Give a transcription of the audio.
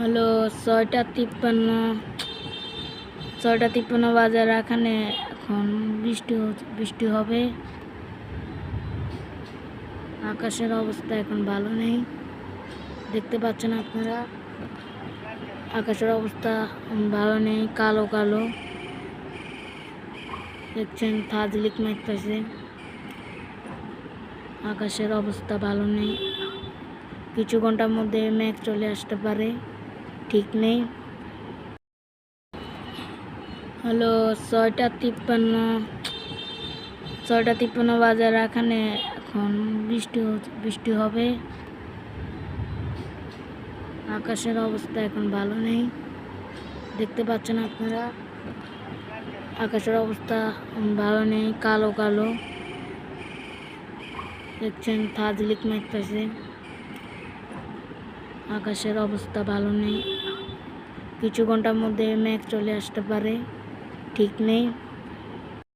হলো 6:53। 6:53 বাজার এখানে এখন বৃষ্টি হবে। আকাশের অবস্থা এখন ভালো নেই, দেখতে পাচ্ছেন আপনারা। আকাশের অবস্থা ভালো নেই, কালো কালো দেখছেন, থাজলিক মারতেছে। আকাশের অবস্থা ভালো নেই, কিছু ঘন্টার মধ্যে মেঘ চলে আসতে পারে, ঠিক নেই। হলো 6:53 বাজার এখানে এখন বৃষ্টি হবে। আকাশের অবস্থা এখন ভালো নেই, দেখতে পাচ্ছেন আপনারা। আকাশের অবস্থা ভালো নেই, কালো কালো দেখছেন, থাজলিক মারতেছে। আকাশের অবস্থা ভালো নেই, কিছু ঘন্টার মধ্যে মেঘ চলে আসতে পারে, ঠিক নেই।